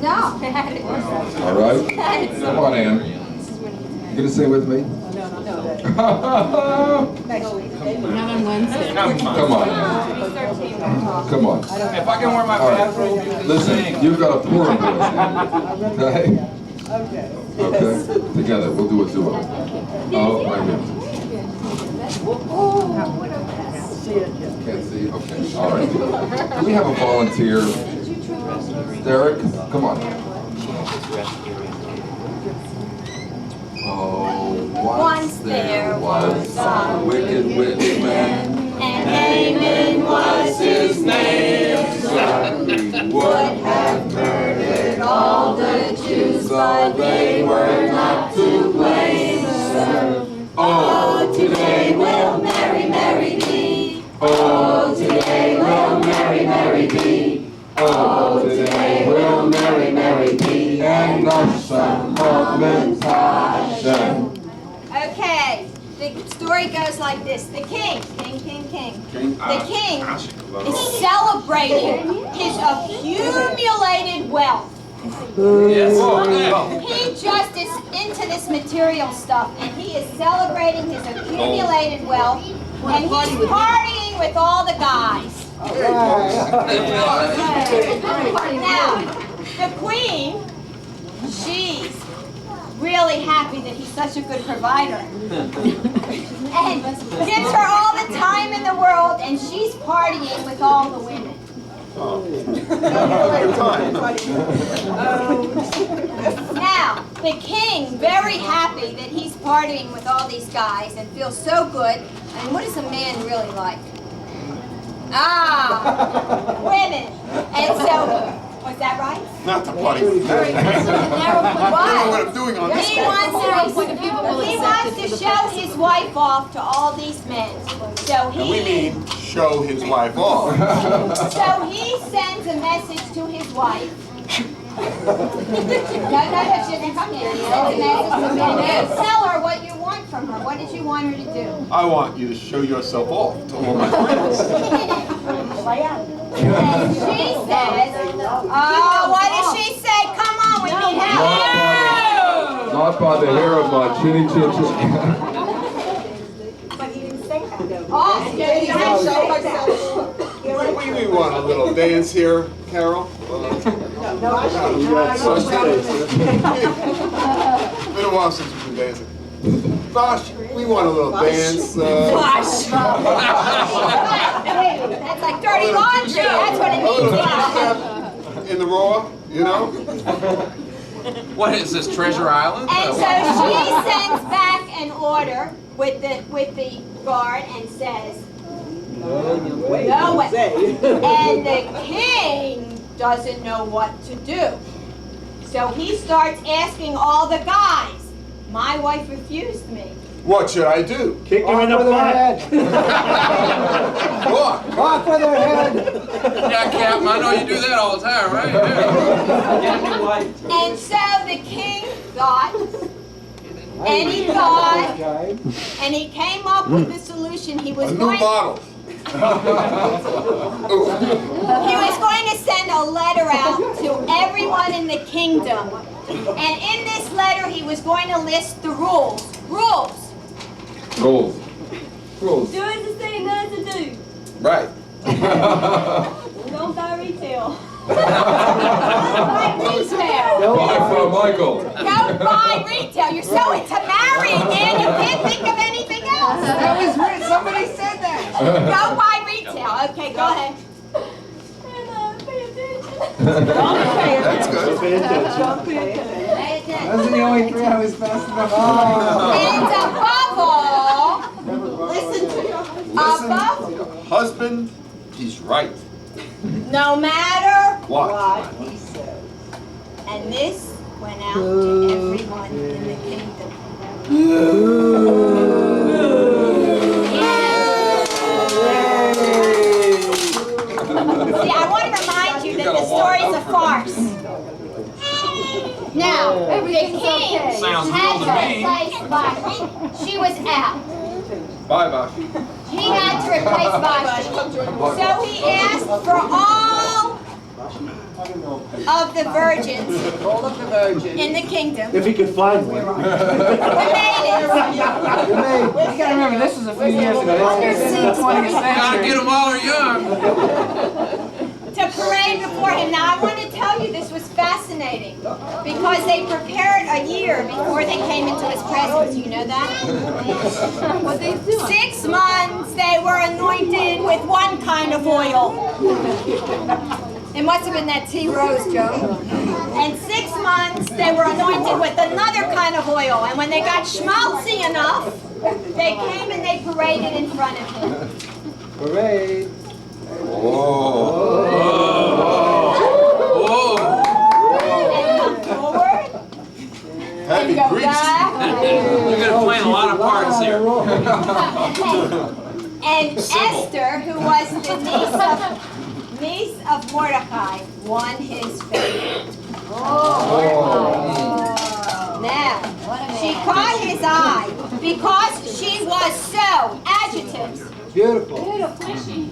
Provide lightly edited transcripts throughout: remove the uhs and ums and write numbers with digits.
No. All right? Come on, Ann. You gonna sing with me? Not on Wednesday. Come on, Ann. Come on. If I can wear my All bathrobe, right. you can Listen, sing. you've got a Purim voice, Ann. Okay? Okay? Together, we'll do a duo. Oh, right here. Can't see? Okay, all right. Do we have a volunteer? Derek, come on. Oh, once there was a wicked man, And Haman was his name. he would have murdered all the Jews, but they were not to blame. Oh, Today will Mary, Mary be. oh, today will Mary, Mary be. Oh, today will Mary, Mary be, and some augmentation. Okay, the story goes like this. The king. The king is celebrating his accumulated wealth. Yes. He just is into this material stuff, and he is celebrating his accumulated wealth, and he's partying with all the guys. Now, the queen, she's really happy that he's such a good provider. And gives her all the time in the world, and she's partying with all the women. Now, the king, very happy that he's partying with all these guys and feels so good. And what is a man really like? Ah, women. And so, was that right? Not the party. What? What I'm doing on this He wants to show his wife off to all these men. So And we mean show his wife off. So he sends a message to his wife. No, she doesn't come here. He sends a message to her. Tell her what you want from her. What did you want her to do? I want you to show yourself off to all my friends. And she says, oh, what does she say? Come on, we need help. Not by the hair of my chinny chin chin. Oh, We want a little dance here, Carol. It's been a while since we've been dancing. Gosh, we want a little dance. That's like dirty laundry. That's what it A little means. in the raw, you know? What is this, Treasure Island? And so she sends back an order with the guard and says, no way. And the king doesn't know what to do. So he starts asking all the guys. My wife refused me. What should I do? Kick him in the butt. What? Off with her head. Yeah, Captain, I know you do that all the time, right? Yeah. And so the king thought, and he thought, and he came up with the solution. He was A new going model. He was going to send a letter out to everyone in the kingdom. And in this letter, he was going to list the rules. Rules. Rules. Rules. Do as I say, not to do. Right. Don't buy retail. Buy retail. Bye from Michael. Don't buy retail. You're so into marrying, man. You can't think of anything else. That was weird. Somebody said that. Don't buy retail. Okay, go ahead. That's good. Pay attention. Those are the only three I was fast enough. Oh. And above all, listen to above, Husband, he's right. no matter What? he said. And this went out to everyone in the kingdom. See, I want to remind you that the story is a farce. Now, the king Sounds had real to to me. replace Vashti. She was out. Bye, Vashti. He had to replace Vashti. So he asked for all of the virgins All of the virgins. in the kingdom, If he could find one. the maidens, You gotta remember, this was a few years ago. This is the 20th Gotta century. get them while they're young. to parade before him. Now I want to tell you this was fascinating because they prepared a year before they came into his presence. You know that? What they doing? 6 months they were anointed with one kind of oil. It must have been that tea rose, Joe. And 6 months they were anointed with another kind of oil. And when they got schmaltzy enough, they came and they paraded in front of him. Parade. Whoa. And come forward and go back. You're gonna play a lot of parts here. And Esther, who was the niece of Mordecai, won his favor. Now, she caught his eye because she was so adjective. Beautiful. Squishy.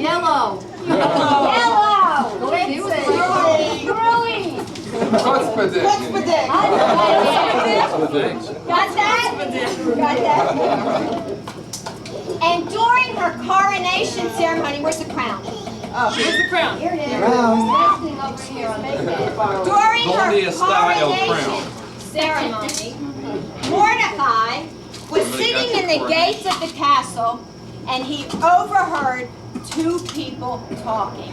Yellow. Yellow. Curly. Chutzpah-dick. Got that? Got that? And during her coronation ceremony, where's the crown? Here's the crown. Here it is. Crown. During her Claudia style coronation ceremony, Mordecai was sitting in the gates of the castle, and he overheard 2 people talking.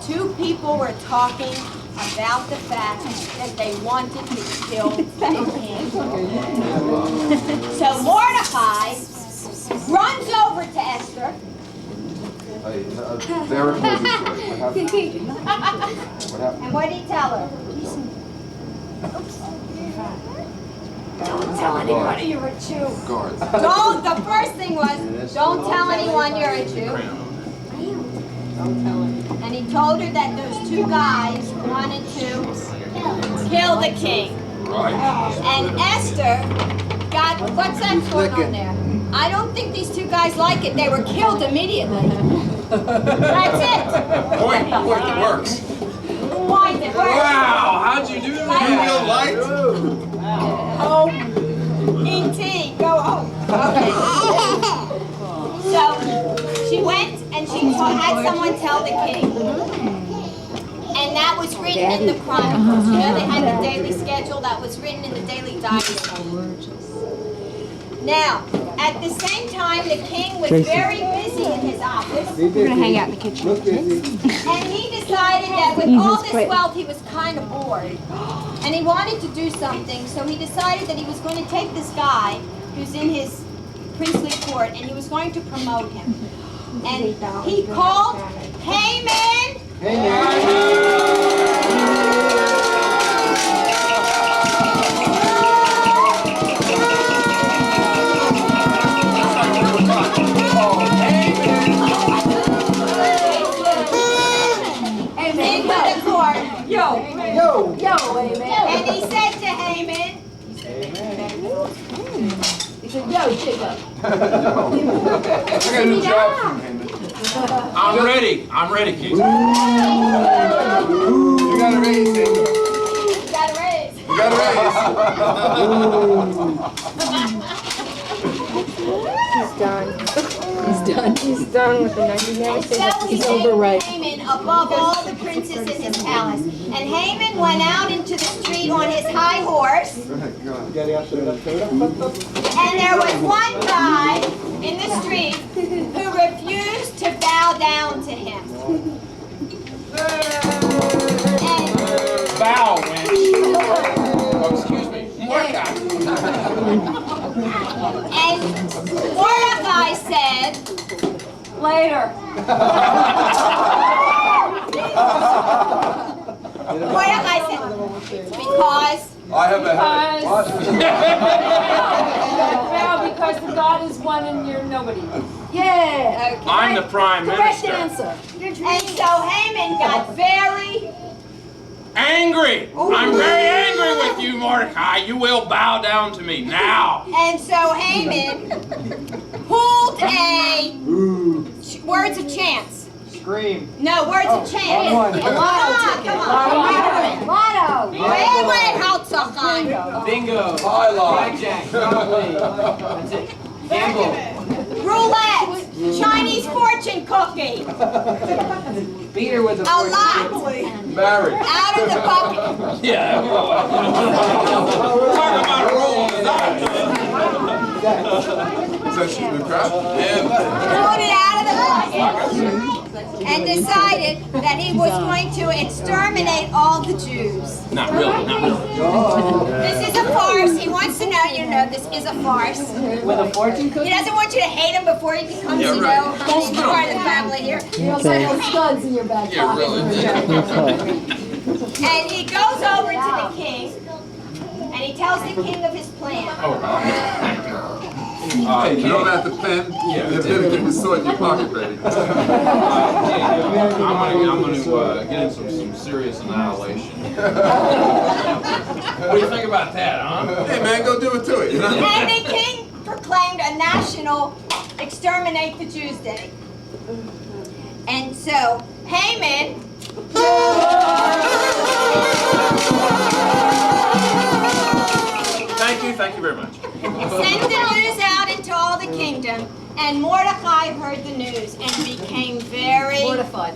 2 people were talking about the fact that they wanted to kill the king. So Mordecai runs over to Esther. Derek, what happened? And what did he tell her? Don't tell anybody you're a Jew. Guards. The first thing was, don't tell anyone you're a Jew. And he told her that those 2 guys wanted to kill the king. And Esther got, what's that going on there? I don't think these 2 guys like it. They were killed immediately. That's it. Point, it works. Point it works. Wow, how'd you do that? Home. E.T. Go home. Okay. So she went and she had someone tell the king. And that was written in the Chronicles. You know, they had the daily schedule that was written in the daily diary. Now, at the same time, the king was very busy in his office. We're gonna hang out in the kitchen. Look busy. And he decided that with all this wealth, he was kind of bored. And he wanted to do something, so he decided that he was going to take this guy who's in his princely court, and he was going to promote him. And he called Haman. Hey, man. Into the court. Yo. And he said to Haman, He said, yo, Jacob. I got a new job for you, Haman. I'm ready, King. You got a raise, Haman. you got a raise. You got a He's done with the night. He never And said so that. he He's made overripe. Haman above all the princes in his palace. And Haman went out into the street on his high horse. Go ahead, go on. And there was one guy in the street who refused to bow down to him. And Bow, wench. Oh, excuse me. Mordecai. And Mordecai said, later. Mordecai said, because I have a headache. What? Well, because the God is one and you're nobody. Yeah. I'm the prime Correct minister. answer. And so Haman got very Angry. I'm very angry with you, Mordecai. You will bow down to me now. And so Haman pulled a words of chance. Scream. No, words of chance. One. Come on. Lotto. Wait, Hauptsache. Bingo. Blackjack. Monopoly. That's it. Gamble. Roulette. Chinese fortune cookie. Beat her with a A fortune. lot. Marriage. Out of the bucket. Yeah, boy. Talk about a roll on the dice. Is that shooting the crap? Pulled it out of the bucket. And decided that he was going to exterminate all the Jews. Not really, not really. This is a farce. He wants to know you know this is a farce. With a fortune He cookie? doesn't want you to hate him before he becomes, Yeah, you right. know, he's part of the family here. You also have studs in your back Yeah, pocket. really. And he goes over to the king, and he tells the king of his plan. Hey, you don't have the pen? Yeah. You better get the sword in your pocket ready. I'm gonna get in some serious annihilation. What do you think about that, huh? Hey man, go do it to it. You know? And the king proclaimed a national exterminate the Jews day. And so Haman Thank you very much. sent the news out into all the kingdom, and Mordecai heard the news and became very Mortified.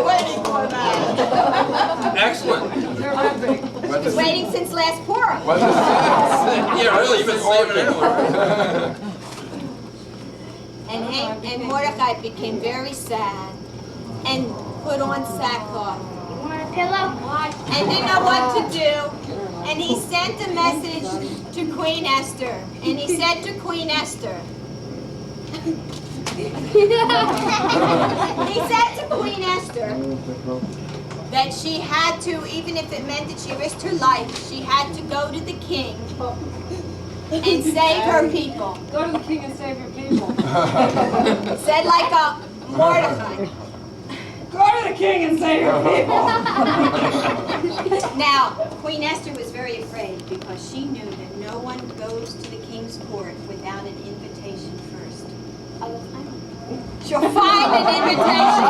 waiting for that. Excellent. What does- Waiting since last Purim. what does- Yeah, really, you've been saving it. And Mordecai became very sad and put on sackcloth and didn't know what to do. And he sent a message to Queen Esther. And he said to Queen Esther, he said to Queen Esther that she had to, even if it meant that she risked her life, she had to go to the king and save her people. Go to the king and save your people. Said like a Mordecai. Go to the king and save your people. Now, Queen Esther was very afraid because she knew that no one goes to the king's court without an invitation first. She'll find an invitation.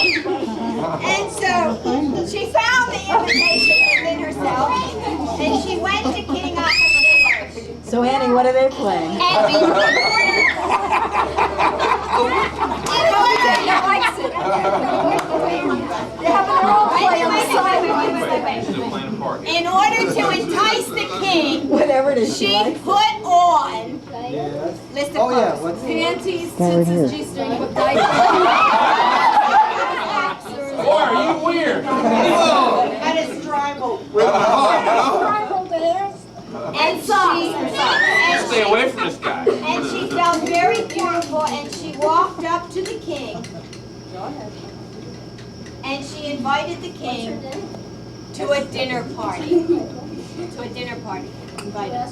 And so she found the invitation within herself, and she went to King Ahasuerus. So Annie, what are they playing? And in order to entice the king, Whatever it is she likes. put on list of Oh, yeah, clothes. what's Panties, That right tits, here. G-string, with diapers. Boy, are you weird? And a strangle. With the heart, And she Stay away from this guy. and she felt very beautiful, and she walked up to the king. And she invited the king to a dinner party. To a dinner party. Invited.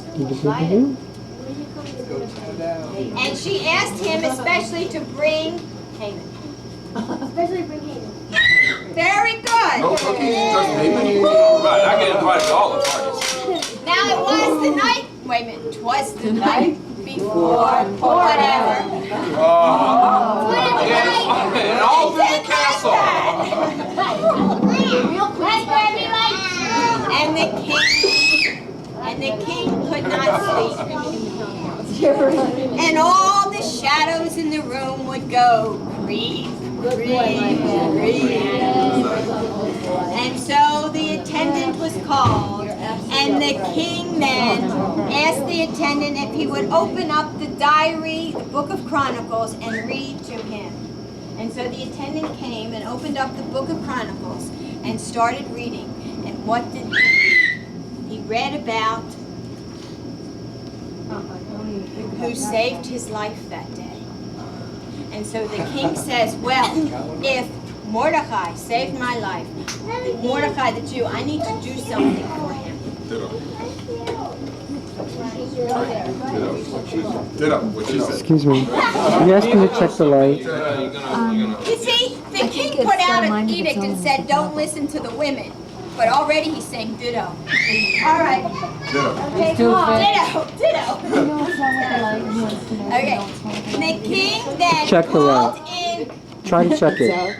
And she asked him especially to bring Haman. Very no good. cookies, just Haman. Right, I get invited to all the parties. Now it was the night. Wait a minute. 'Twas the night before whatever. And all through the castle. And the king could not sleep. And all the shadows in the room would go creep, creep, creep. And so the attendant was called, and the king then asked the attendant if he would open up the diary, the book of Chronicles, and read to him. And so the attendant came and opened up the book of Chronicles and started reading. And what did he read? He read about who saved his life that day. And so the king says, well, if Mordecai saved my life, Mordecai the Jew, I need to do something for him. Did up what she said. Excuse me. You asked me to check the light. You see, the king put out an edict and said, don't listen to the women. but already he's saying ditto. All right. He's too fast. Ditto. Okay. The king then Check the called light. in. Try to check it.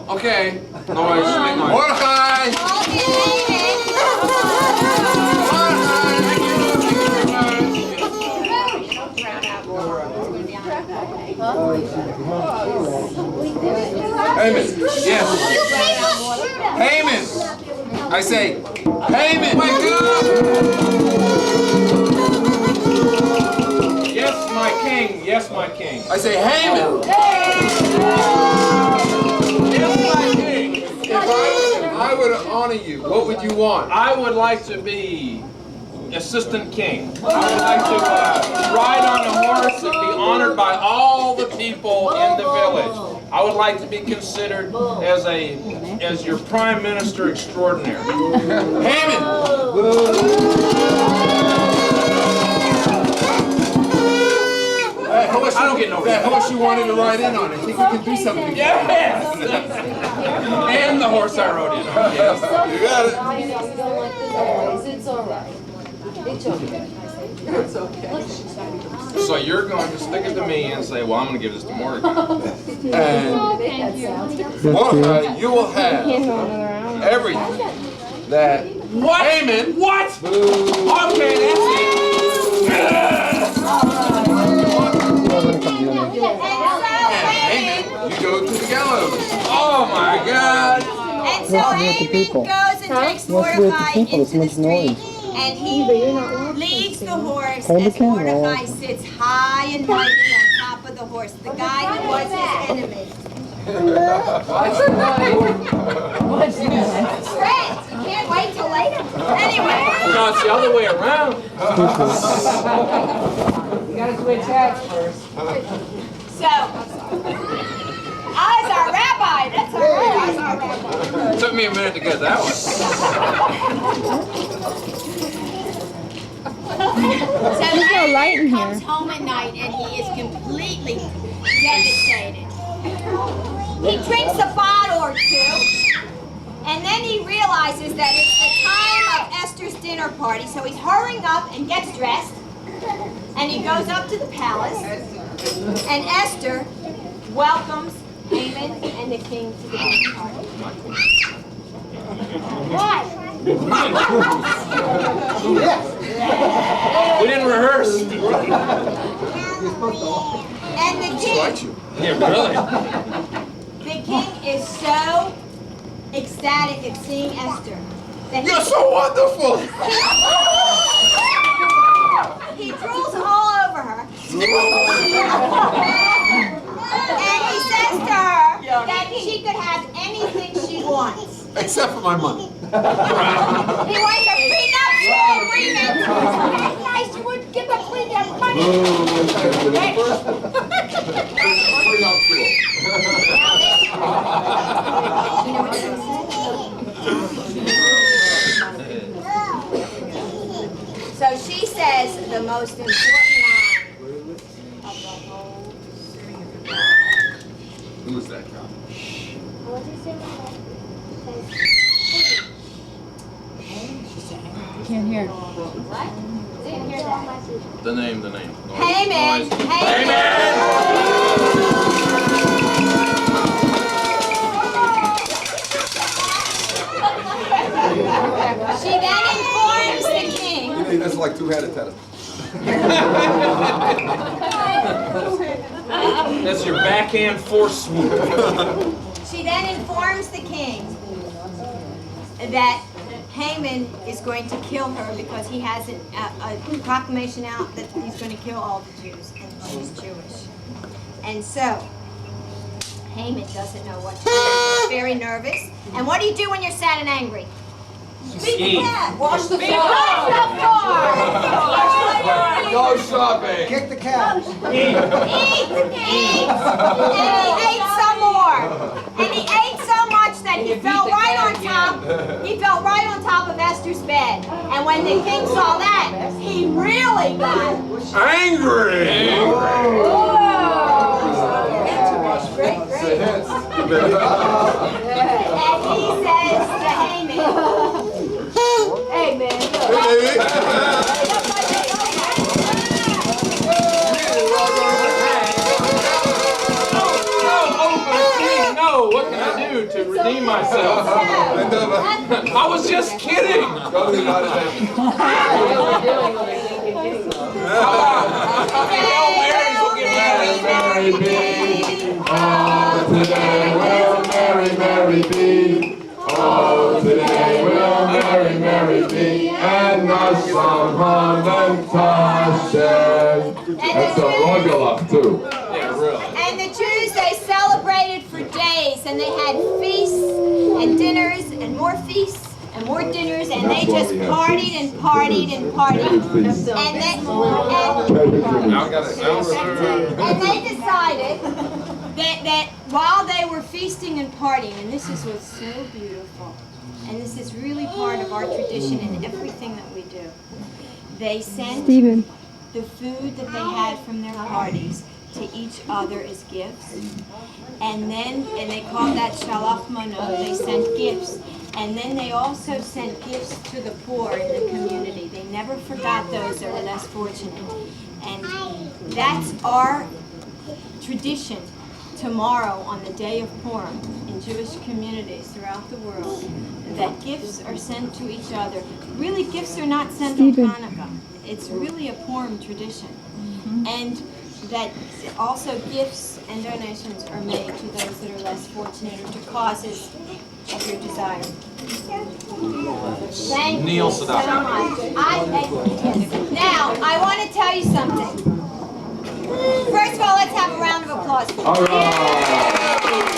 Okay. Noise, make noise. Mordecai! Called in Haman. Haman, yes. Haman! I say, Haman, wake up! Yes, my king. Yes, my king. I say, Haman! Yes, my king. If I were to honor you, what would you want? I would like to be assistant king. I would like to ride on a horse and be honored by all the people in the village. I would like to be considered as your prime minister extraordinary. Haman! That horse, I don't get no that horse you wanted to ride in on. I think we can do something. Yes! And the horse I rode in on. Yes. You got it. It's all right. It's okay. So you're going to stick it to me and say, well, I'm going to give this to Mordecai. And Mordecai, you will have everything that What? Haman. What? Okay, that's it. Haman, you go to the gallows. Oh my God. And so What's with the Haman people? goes and takes What's with the Mordecai people? It's into the much noise. street, and he leads the horse Hold the as camera. Mordecai sits high and mighty on top of the horse, the guy who was his enemy. Friends, you can't wait till later. Anyway, No, it's the other way around. You gotta switch hats first. so I's our rabbi. That's all right. I's our rabbi. It took me a minute to get that one. So There's no light in Haman comes here. home at night and he is completely devastated. He drinks a bottle or two, and then he realizes that it's the time of Esther's dinner party, so he's hurrying up and gets dressed, and he goes up to the palace, and Esther welcomes Haman and the king to the dinner party. What? We didn't rehearse. And the king, Yeah, really. the king is so ecstatic at seeing Esther that You're so wonderful. he drools all over her. And he says to her that she could have anything she wants. Except for my money. He wants a prenuptial agreement. Nice, you would give a prenuptial money. So she says the most important line of the whole series. Who's that guy? Can't hear. What? Didn't hear that. The name. Noise. Haman. Noise. She then informs the king. That's like two-headed tennis. That's your backhand force swoop. She then informs the king that Haman is going to kill her because he has a proclamation out that he's going to kill all the Jews, and she's Jewish. And so, Haman doesn't know what to do. He's very nervous. And what do you do when you're sad and angry? Beat the cat. Wash the floor. Go shopping. Kick the cat. Eat. And he ate some more. And he ate so much that he fell right on top. He fell right on top of Esther's bed. And when the king saw that, he really got Angry. Great. And he says to Haman, Hey, man, look. No, what can I do to redeem myself? I was just kidding. Hail Marys will get mad at me. Oh, today will Mary, Mary be. Oh, today will Mary, Mary be. And the song Lamentation. That's a regular too. Yeah, really. And the Jews, they celebrated for days, and they had feasts and dinners and more feasts and more dinners, and they just partied and partied and partied. And they decided that while they were feasting and partying, and this is what's so beautiful, and this is really part of our tradition in everything that we do, they sent Stephen. the food that they had from their parties to each other as gifts. And they called that shalach manot. They sent gifts. And then they also sent gifts to the poor in the community. They never forgot those that were less fortunate. And that's our tradition tomorrow on the day of Purim in Jewish communities throughout the world, that gifts are sent to each other. Really, gifts are not sent on Hanukkah. It's really a Purim tradition. And that also gifts and donations are made to those that are less fortunate or to causes of your desire. Thank Neil you so Sedaka. much. Now, I want to tell you something. First of all, let's have a round of applause for All right.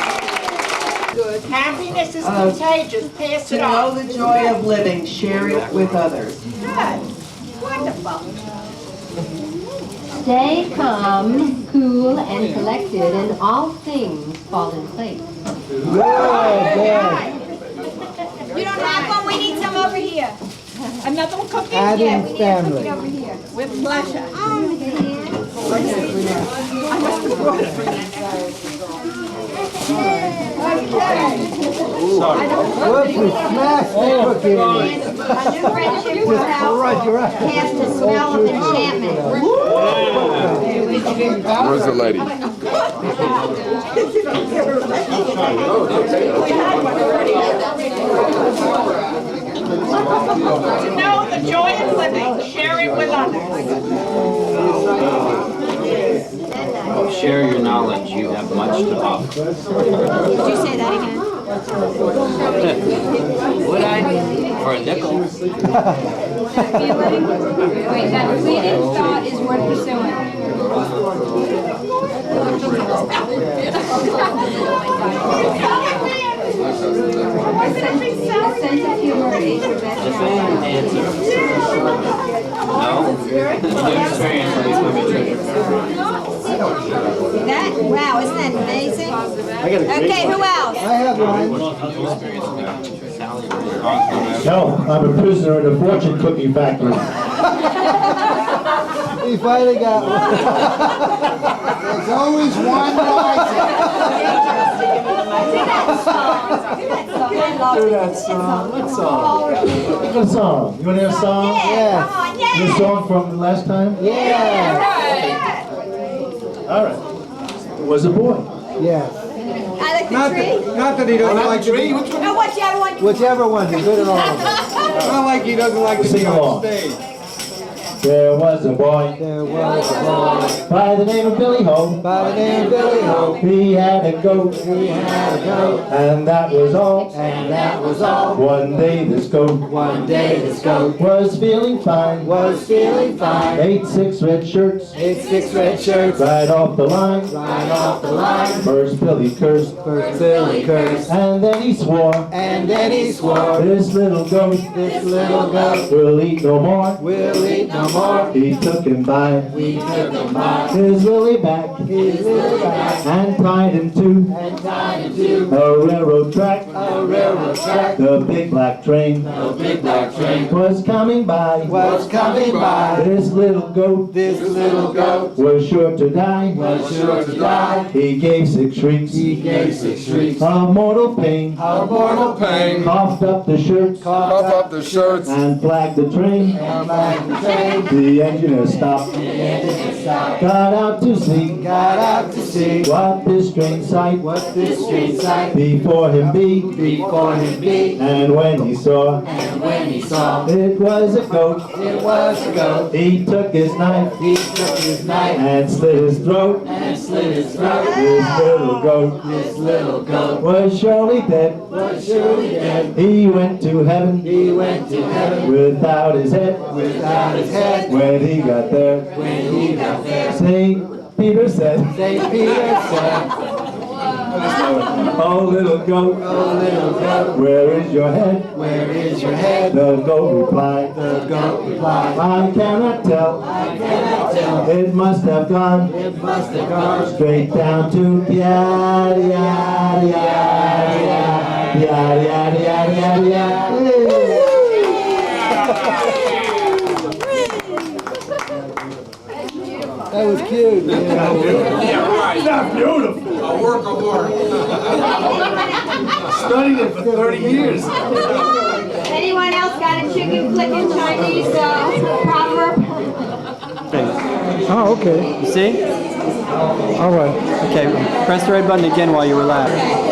Good. Happiness is contagious. Pass To it know on. the joy of living, share it with others. Good. Wonderful. Stay calm, cool, and collected, and all things fall in place. You don't have one? We need some over here. Another cookie? Yeah, we need a cookie over here. With pleasure. Whoops, you smashed the cookie. A new friendship will help cast the spell of enchantment. Where's the lady? To know the joy of living, share it with others. Share your knowledge, you have much to offer. Did you say that again? Would I? For a nickel. Wait, that fleeting thought is worth pursuing. A sense of humor is your best friend. Answer. No? The experience will be treasured. Wow, isn't that amazing? Okay, who else? I have one. No, I'm a prisoner in a fortune cookie factory. We finally got one. There's always one wiser. Do that song. What song? What song? You want to hear a song? Yeah. Come on, yeah. Your song from the last time? Yeah. All right. It was a boy. Yeah. I like the tree. Not that he doesn't like to be. No, whichever one. Whichever one, you're good at all of them. Not like he doesn't like to Sing be on along. stage. There was a boy There was a boy by the name of Billy Ho. by the name of Billy Ho. He had a goat, He had a goat, and that was all. and that was all. One day this goat One day this goat was feeling fine. was feeling fine. Ate 6 red shirts Ate 6 red shirts right off the line. right off the line. First Billy cursed, First Billy cursed, and then he swore, and then he swore, this little goat this little goat will eat no more. will eat no more. He took him by his lily back and tied him to a railroad track. The big black train was coming by. This little goat was sure to die. He gave 6 shrieks of mortal pain. Coughed up the shirts and flagged the train. The engineer stopped. Got out to see what this strange sight before him be. And when he saw it was a goat, he took his knife and slit his throat. This little goat was surely dead. He went to heaven without his head. When he got there, St. Peter said, oh little goat, where is your head? The goat replied, I cannot tell. It must have gone straight down to yada yada yada yada yada yada yada yada. That was cute. Yeah, right. That's beautiful. A work of art. Studied it for 30 years. Anyone else got a chicken flicking Chinese proverb? Oh, okay. You see? All right. Okay, press the red button again while you were laughing.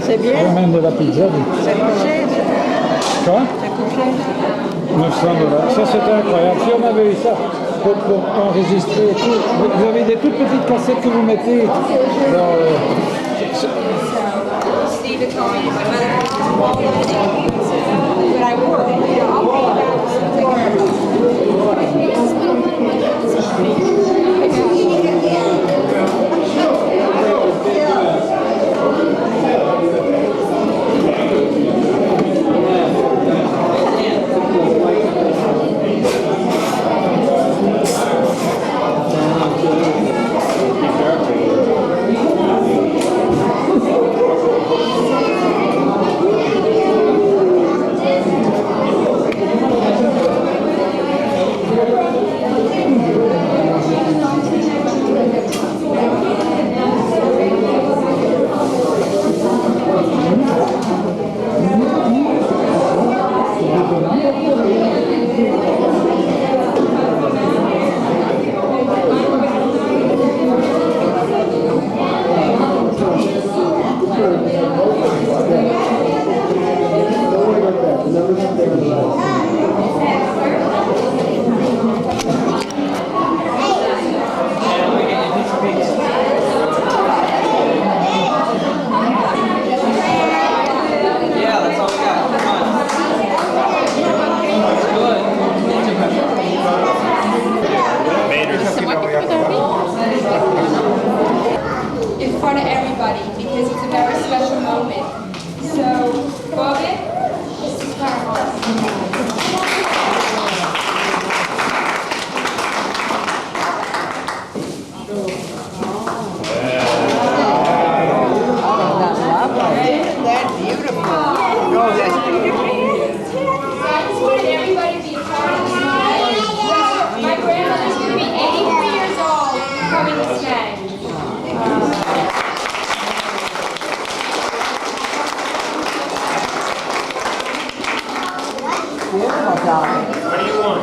C'est bien. Même de la pizza. Ça coûte cher. Quoi? Ça coûte cher. 900 $. Ça, c'était incroyable. Si on avait eu ça pour enregistrer et tout, vous avez des toutes petites cassettes que vous mettez dans... Steve is going, but I work, I'll pay front of everybody because it's a very special moment. So, Bobby, this is Isn't that beautiful? No, that's beautiful. I just wanted everybody to be a part of this moment. My grandmother's going to be 83 years old coming this May. What do you want?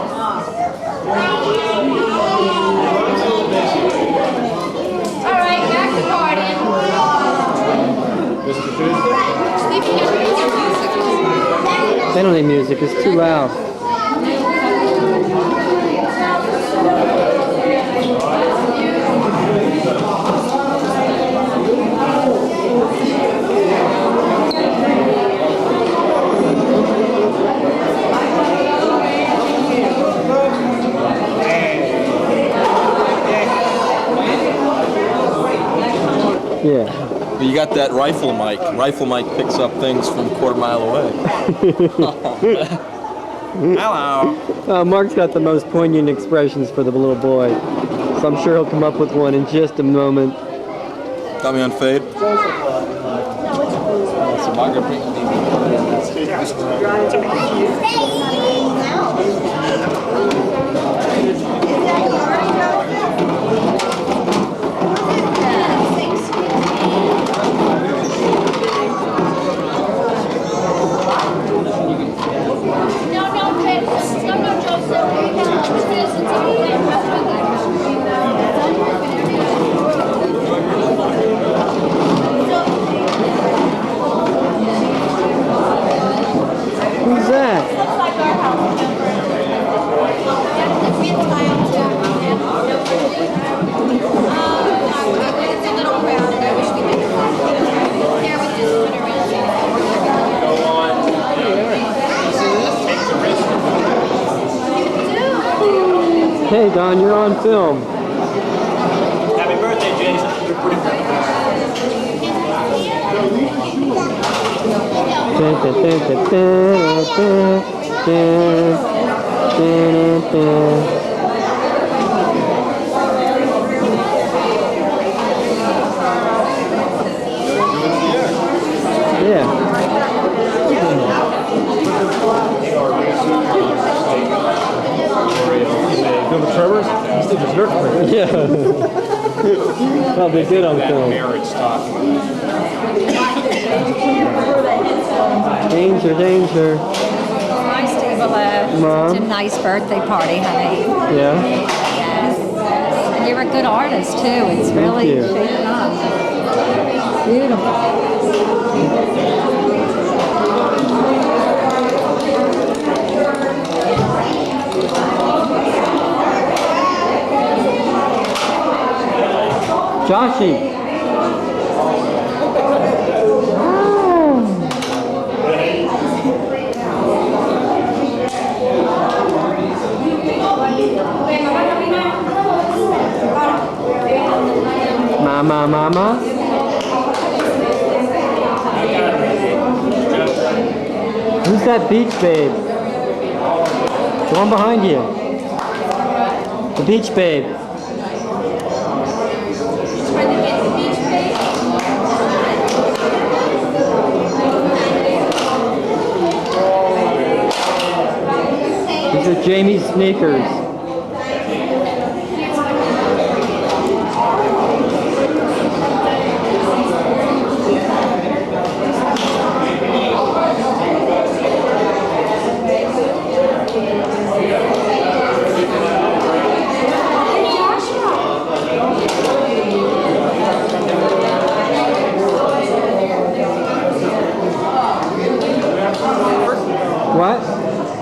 All right, back to partying. Stevie, you don't need your music. They don't need music, it's too loud. Yeah. But you got that rifle mic. Rifle mic picks up things from a quarter mile away. Hello. Mark's got the most poignant expressions for the little boy, so I'm sure he'll come up with one in just a moment. Got me on fade? Who's that? Hey Don, you're on film. Happy birthday, Jason. Yeah. Film the Tremors? This thing is nerve. Yeah. Probably good on film. Danger, danger. Hi, Steve. Mom. It's a nice birthday party, honey. Yeah. Yes. And you're a good artist, too. It's really you. shaping up. Beautiful. Joshy. Mama, mama. Who's that beach babe? The one behind you. The beach babe. These are Jamie's sneakers. What?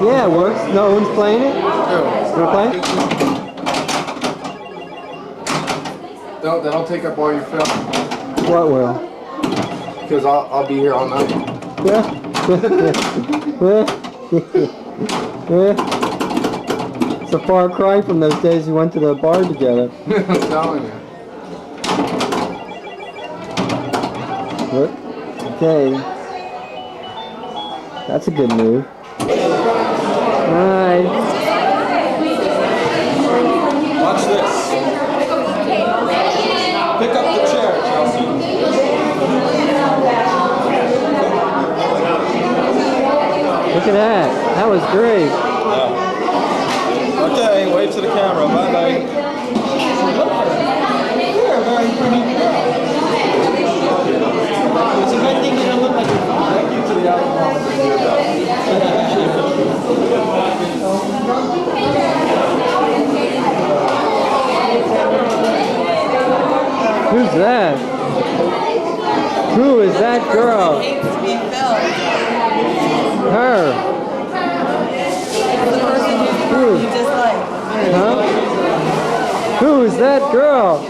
Yeah, it works. No one's playing it? You wanna play? That'll take up all your film. What will? Because I'll be here all night. Yeah. It's a far cry from those days we went to the bar together. I'm telling you. What? Okay. That's a good move. Hi. Watch this. Pick up the chair, Chelsea. Look at that. That was great. Yeah. Okay, wave to the camera. Bye-bye. You're a very pretty girl. It's a good thing you don't look like your father. Thank you to the alcohol. Who's that? Who is that girl? Her. Who? Huh? Who is that girl?